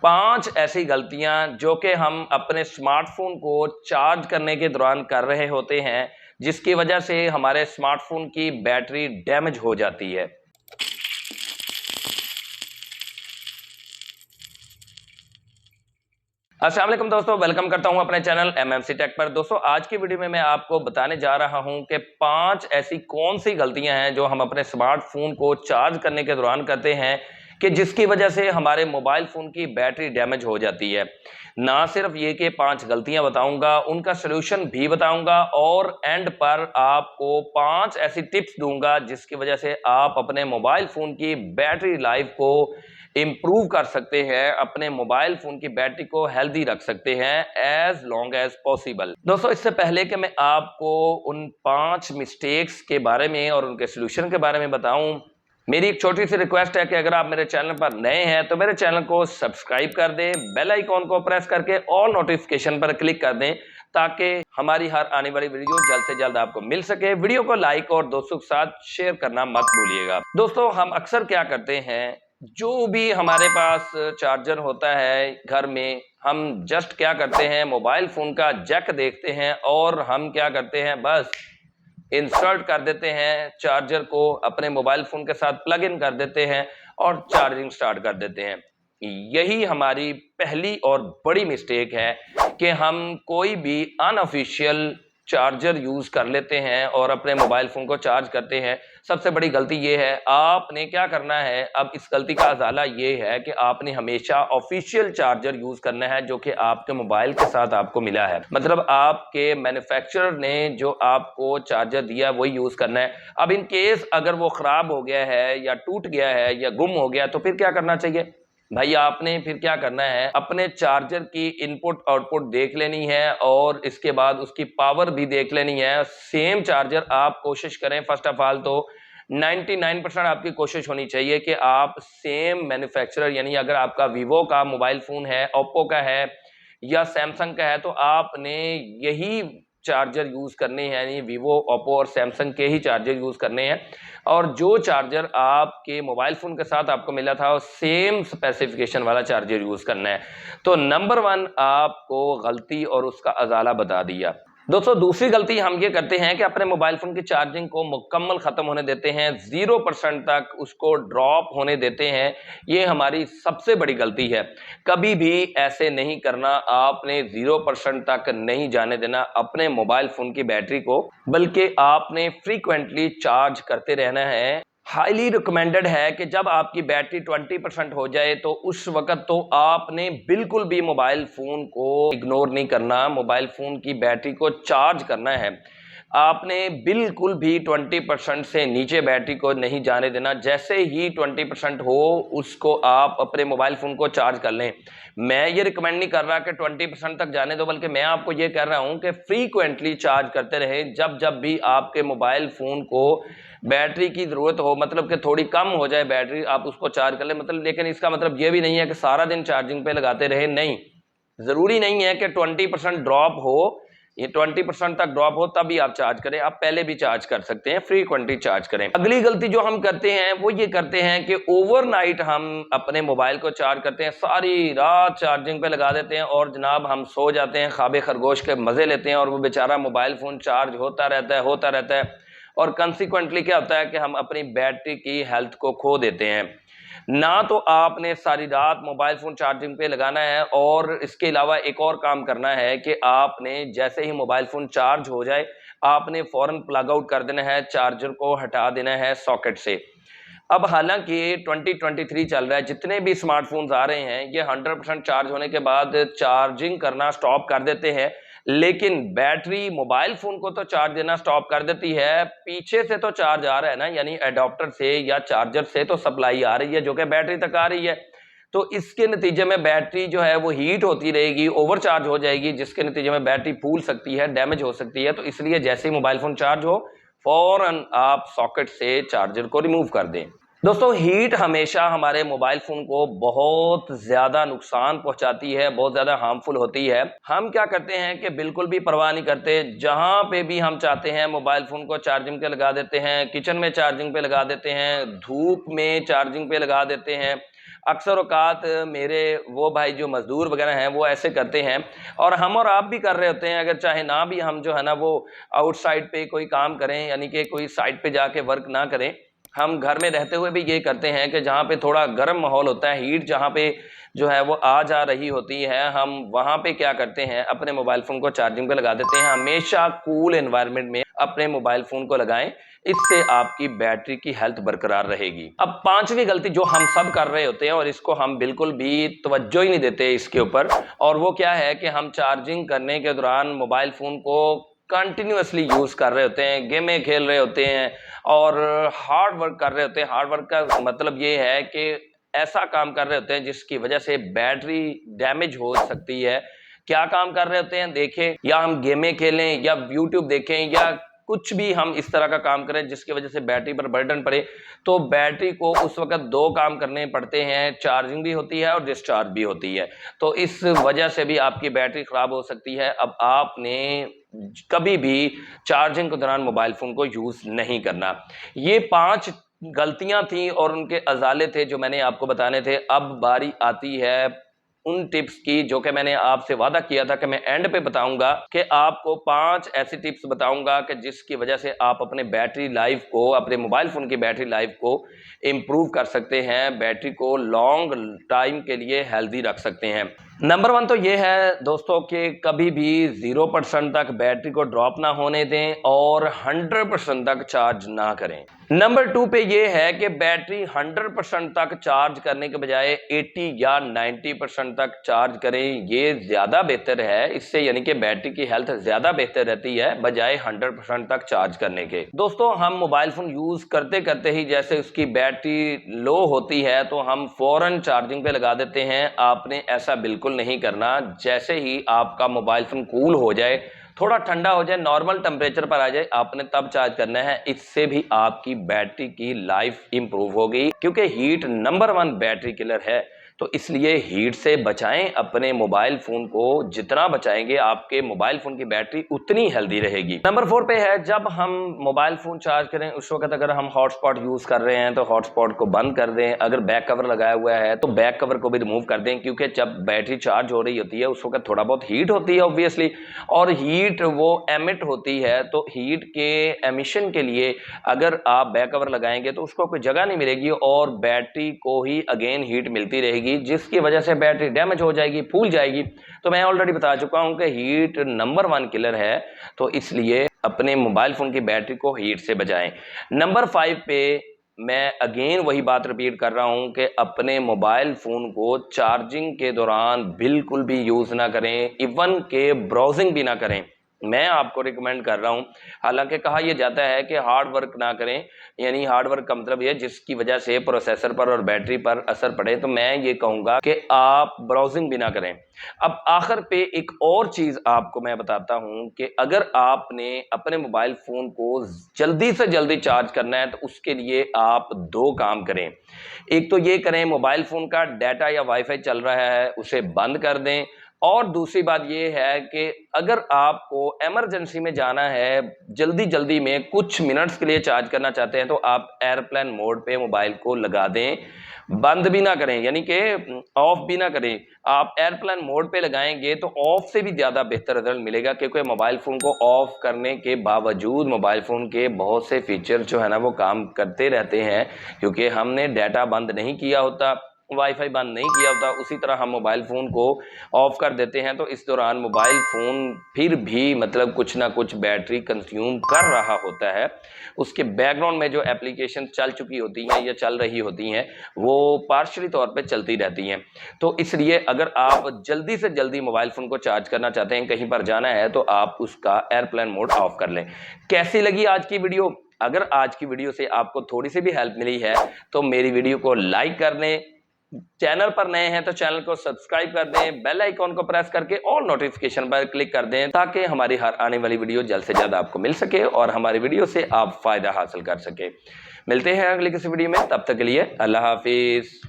5 ऐसी गलतियां जो कि हम अपने स्मार्टफोन को चार्ज करने के दौरान कर रहे होते हैं, जिसकी वजह से हमारे स्मार्टफोन की बैटरी डैमेज हो जाती है। अस्सलाम वालेकुम दोस्तों, वेलकम करता हूं अपने चैनल एमएमसी टेक पर। दोस्तों, आज की वीडियो में मैं आपको बताने जा रहा हूं कि 5 ऐसी कौन सी गलतियां हैं जो हम अपने स्मार्टफोन को चार्ज करने के दौरान करते हैं कि जिसकी वजह से हमारे मोबाइल फोन की बैटरी डैमेज हो जाती है। ना सिर्फ ये कि 5 गलतियां बताऊंगा, उनका सलूशन भी बताऊंगा और एंड पर आपको 5 ऐसी टिप्स दूंगा जिसकी वजह से आप अपने मोबाइल फोन की बैटरी लाइफ को इंप्रूव कर सकते हैं, अपने मोबाइल फोन की बैटरी को हेल्दी रख सकते हैं एज लॉन्ग एज पॉसिबल। दोस्तों, इससे पहले कि मैं आपको उन 5 मिस्टेक्स के बारे में और उनके सोल्यूशन के बारे में बताऊं, मेरी एक छोटी सी रिक्वेस्ट है कि अगर आप मेरे चैनल पर नए हैं तो मेरे चैनल को सब्सक्राइब कर दें, बेल आइकॉन को प्रेस करके ऑल नोटिफिकेशन पर क्लिक कर दें ताकि हमारी हर आने वाली वीडियो जल्द से जल्द आपको मिल सके। वीडियो को लाइक और दोस्तों के साथ शेयर करना मत भूलिएगा। दोस्तों, हम अक्सर क्या करते हैं, जो भी हमारे पास चार्जर होता है घर में, हम जस्ट क्या करते हैं, मोबाइल फोन का जैक देखते हैं और हम क्या करते हैं, बस इंस्टॉल कर देते हैं चार्जर को, अपने मोबाइल फोन के साथ प्लग इन कर देते हैं और चार्जिंग स्टार्ट कर देते हैं। यही हमारी पहली और बड़ी मिस्टेक है कि हम कोई भी अनऑफिशियल चार्जर यूज कर लेते हैं और अपने मोबाइल फोन को चार्ज करते हैं। सबसे बड़ी गलती ये है। आपने क्या करना है, अब इस गलती का अजाला ये है कि आपने हमेशा ऑफिशियल चार्जर यूज करना है जो कि आपके मोबाइल के साथ आपको मिला है। मतलब आपके मैन्युफैक्चरर ने जो आपको चार्जर दिया वही यूज करना है। अब इन केस अगर वो खराब हो गया है या टूट गया है या गुम हो गया तो फिर क्या करना चाहिए भाई? आपने फिर क्या करना है, अपने चार्जर की इनपुट आउटपुट देख लेनी है और इसके बाद उसकी पावर भी देख लेनी है। सेम चार्जर आप कोशिश करें, फर्स्ट ऑफ ऑल तो 99% आपकी कोशिश होनी चाहिए कि आप सेम मैन्युफैक्चरर, यानी अगर आपका वीवो का मोबाइल फोन है, ओप्पो का है या सैमसंग का है तो आपने यही चार्जर यूज करने हैं, यानी वीवो, ओप्पो और सैमसंग के ही चार्जर यूज करने हैं। और जो चार्जर आपके मोबाइल फोन के साथ आपको मिला था वो सेम स्पेसिफिकेशन वाला चार्जर यूज करना है। तो नंबर 1 आपको गलती और उसका अजाला बता दिया। दोस्तों, दूसरी गलती हम ये करते हैं कि अपने मोबाइल फोन की चार्जिंग को मुकम्मल खत्म होने देते हैं, 0% तक उसको ड्रॉप होने देते हैं। ये हमारी सबसे बड़ी गलती है। कभी भी ऐसे नहीं करना। आपने 0% तक नहीं जाने देना अपने मोबाइल फोन की बैटरी को, बल्कि आपने फ्रीक्वेंटली चार्ज करते रहना है। हाईली रिकमेंडेड है कि जब आपकी बैटरी 20% हो जाए तो उस वक्त तो आपने बिल्कुल भी मोबाइल फोन को इग्नोर नहीं करना, मोबाइल फोन की बैटरी को चार्ज करना है। आपने बिल्कुल भी 20% से नीचे बैटरी को नहीं जाने देना। जैसे ही 20% हो उसको आप अपने मोबाइल फोन को चार्ज कर लें। मैं ये रिकमेंड नहीं कर रहा कि 20% तक जाने दो, बल्कि मैं आपको ये कह रहा हूं कि फ्रीक्वेंटली चार्ज करते रहें। जब जब भी आपके मोबाइल फोन को बैटरी की जरूरत हो, मतलब कि थोड़ी कम हो जाए बैटरी, आप उसको चार्ज कर लें। मतलब लेकिन इसका मतलब ये भी नहीं है कि सारा दिन चार्जिंग पे लगाते रहे। नहीं, जरूरी नहीं है कि 20% ड्रॉप हो, ये 20% तक ड्रॉप हो तभी आप चार्ज करें। आप पहले भी चार्ज कर सकते हैं, फ्रीक्वेंटली चार्ज करें। अगली गलती जो हम करते हैं वो ये करते हैं कि ओवरनाइट हम अपने मोबाइल को चार्ज करते हैं, सारी रात चार्जिंग पे लगा देते हैं और जनाब हम सो जाते हैं, ख्वाबे खरगोश के मजे लेते हैं और वो बेचारा मोबाइल फोन चार्ज होता रहता है और कंसिक्वेंटली क्या होता है कि हम अपनी बैटरी की हेल्थ को खो देते हैं। ना तो आपने सारी रात मोबाइल फोन चार्जिंग पे लगाना है और इसके अलावा एक और काम करना है कि आपने जैसे ही मोबाइल फोन चार्ज हो जाए आपने फौरन प्लग आउट कर देना है, चार्जर को हटा देना है सॉकेट से। अब हालांकि 2023 चल रहा है, जितने भी स्मार्टफोन्स आ रहे हैं ये 100% चार्ज होने के बाद चार्जिंग करना स्टॉप कर देते हैं, लेकिन बैटरी मोबाइल फोन को तो चार्ज देना स्टॉप कर देती है। पीछे से तो चार्ज आ रहा है ना, यानी एडाप्टर से या चार्जर से तो सप्लाई आ रही है जो कि बैटरी तक आ रही है। तो इसके नतीजे में बैटरी जो है वो हीट होती रहेगी, ओवरचार्ज हो जाएगी, जिसके नतीजे में बैटरी फूल सकती है, डैमेज हो सकती है। तो इसलिए जैसे ही मोबाइल फोन चार्ज हो फौरन आप सॉकेट से चार्जर को रिमूव कर दें। दोस्तों, हीट हमेशा हमारे मोबाइल फोन को बहुत ज्यादा नुकसान पहुंचाती है, बहुत ज्यादा हार्मफुल होती है। हम क्या करते हैं कि बिल्कुल भी परवाह नहीं करते, जहां पे भी हम चाहते हैं मोबाइल फोन को चार्जिंग पे लगा देते हैं, किचन में चार्जिंग पे लगा देते हैं, धूप में चार्जिंग पे लगा देते हैं। अक्सर औकात मेरे वो भाई जो मजदूर वगैरह हैं वो ऐसे करते हैं, और हम और आप भी कर रहे होते हैं। अगर चाहे ना भी हम जो है ना वो आउटसाइड पे कोई काम करें, यानी कि कोई साइट पे जाके वर्क ना करें, हम घर में रहते हुए भी ये करते हैं कि जहाँ पे थोड़ा गर्म माहौल होता है, हीट जहाँ पे जो है वो आ जा रही होती है, हम वहाँ पे क्या करते हैं, अपने मोबाइल फ़ोन को चार्जिंग पे लगा देते हैं। हमेशा कूल एनवायरनमेंट में अपने मोबाइल फ़ोन को लगाएं, इससे आपकी बैटरी की हेल्थ बरकरार रहेगी। अब पांचवी गलती जो हम सब कर रहे होते हैं और इसको हम बिल्कुल भी तवज्जो ही नहीं देते इसके ऊपर, और वो क्या है कि हम चार्जिंग करने के दौरान मोबाइल फ़ोन को कंटिन्यूअसली यूज कर रहे होते हैं, गेमें खेल रहे होते हैं और हार्ड वर्क कर रहे होते हैं। हार्ड वर्क का मतलब ये है कि ऐसा काम कर रहे होते हैं जिसकी वजह से बैटरी डैमेज हो सकती है। क्या काम कर रहे होते हैं देखें, या हम गेमें खेलें या यूट्यूब देखें या कुछ भी हम इस तरह का काम करें जिसकी वजह से बैटरी पर बर्डन पड़े, तो बैटरी को उस वक्त दो काम करने पड़ते हैं, चार्जिंग भी होती है और डिस्चार्ज भी होती है। तो इस वजह से भी आपकी बैटरी खराब हो सकती है। अब आपने कभी भी चार्जिंग के दौरान मोबाइल फोन को यूज नहीं करना। ये 5 गलतियां थी और उनके अजाले थे जो मैंने आपको बताने थे। अब बारी आती है उन टिप्स की जो कि मैंने आपसे वादा किया था कि मैं एंड पे बताऊंगा, कि आपको 5 ऐसी टिप्स बताऊंगा कि जिसकी वजह से आप अपने बैटरी लाइफ को, अपने मोबाइल फोन की बैटरी लाइफ को इंप्रूव कर सकते हैं, बैटरी को लॉन्ग टाइम के लिए हेल्दी रख सकते हैं। नंबर 1 तो ये है दोस्तों कि कभी भी 0% तक बैटरी को ड्रॉप ना होने दें और 100% तक चार्ज ना करें। नंबर 2 पे ये है कि बैटरी 100% तक चार्ज करने के बजाय 80 या 90% तक चार्ज करें, ये ज्यादा बेहतर है। इससे यानी कि बैटरी की हेल्थ ज्यादा बेहतर रहती है बजाय 100% तक चार्ज करने के। दोस्तों, हम मोबाइल फोन यूज करते करते ही जैसे उसकी बैटरी लो होती है तो हम फौरन चार्जिंग पे लगा देते हैं। आपने ऐसा बिल्कुल नहीं करना। जैसे ही आपका मोबाइल फोन कूल हो जाए, थोड़ा ठंडा हो जाए, नॉर्मल टेम्परेचर पर आ जाए, आपने तब चार्ज करना है। इससे भी आपकी बैटरी की लाइफ इंप्रूव होगी, क्योंकि हीट नंबर 1 बैटरी किलर है। तो इसलिए हीट से बचाएं अपने मोबाइल फोन को। जितना बचाएंगे आपके मोबाइल फोन की बैटरी उतनी हेल्दी रहेगी। नंबर 4 पे है, जब हम मोबाइल फोन चार्ज करें उस वक्त अगर हम हॉटस्पॉट यूज कर रहे हैं तो हॉटस्पॉट को बंद कर दें। अगर बैक कवर लगाया हुआ है तो बैक कवर को भी रिमूव कर दें, क्योंकि जब बैटरी चार्ज हो रही होती है उस वक्त थोड़ा बहुत हीट होती है ऑब्वियसली, और हीट वो एमिट होती है। तो हीट के एमिशन के लिए अगर आप बैक कवर लगाएंगे तो उसको कोई जगह नहीं मिलेगी और बैटरी को ही अगेन हीट मिलती रहेगी, जिसकी वजह से बैटरी डैमेज हो जाएगी, फूल जाएगी। तो मैं ऑलरेडी बता चुका हूं कि हीट नंबर 1 किलर है, तो इसलिए अपने मोबाइल फोन की बैटरी को हीट से बचाएं। नंबर 5 पे मैं अगेन वही बात रिपीट कर रहा हूं कि अपने मोबाइल फोन को चार्जिंग के दौरान बिल्कुल भी यूज ना करें, इवन के ब्राउजिंग भी ना करें। मैं आपको रिकमेंड कर रहा हूं, हालांकि कहा यह जाता है कि हार्ड वर्क ना करें, यानी हार्ड वर्क का मतलब यह जिसकी वजह से प्रोसेसर पर और बैटरी पर असर पड़े, तो मैं ये कहूंगा कि आप ब्राउजिंग भी ना करें। अब आखिर पे एक और चीज आपको मैं बताता हूं कि अगर आपने अपने मोबाइल फोन को जल्दी से जल्दी चार्ज करना है तो उसके लिए आप 2 काम करें। एक तो ये करें, मोबाइल फोन का डाटा या वाईफाई चल रहा है उसे बंद कर दें, और दूसरी बात यह है कि अगर आपको इमरजेंसी में जाना है, जल्दी जल्दी में कुछ मिनट्स के लिए चार्ज करना चाहते हैं, तो आप एयरप्लेन मोड पे मोबाइल को लगा दें, बंद भी ना करें, यानी कि ऑफ भी ना करें। आप एयरप्लेन मोड पे लगाएंगे तो ऑफ से भी ज्यादा बेहतर रिजल्ट मिलेगा, क्योंकि मोबाइल फोन को ऑफ करने के बावजूद मोबाइल फोन के बहुत से फीचर जो है ना वो काम करते रहते हैं, क्योंकि हमने डाटा बंद नहीं किया होता, वाईफाई बंद नहीं किया होता, उसी तरह हम मोबाइल फोन को ऑफ कर देते हैं। तो इस दौरान मोबाइल फोन फिर भी मतलब कुछ ना कुछ बैटरी कंज्यूम कर रहा होता है, उसके बैकग्राउंड में जो एप्लीकेशन चल चुकी होती हैं या चल रही होती हैं वो पार्शियली तौर पे चलती रहती हैं। तो इसलिए अगर आप जल्दी से जल्दी मोबाइल फोन को चार्ज करना चाहते हैं, कहीं पर जाना है, तो आप उसका एयरप्लेन मोड ऑफ कर लें। कैसी लगी आज की वीडियो? अगर आज की वीडियो से आपको थोड़ी सी भी हेल्प मिली है तो मेरी वीडियो को लाइक कर दें, चैनल पर नए हैं तो चैनल को सब्सक्राइब कर दें, बेल आइकॉन को प्रेस करके ऑल नोटिफिकेशन पर क्लिक कर दें, ताकि हमारी हर आने वाली वीडियो जल्द से जल्द आपको मिल सके और हमारी वीडियो से आप फायदा हासिल कर सके। मिलते हैं अगली किसी वीडियो में, तब तक के लिए अल्लाह हाफिज।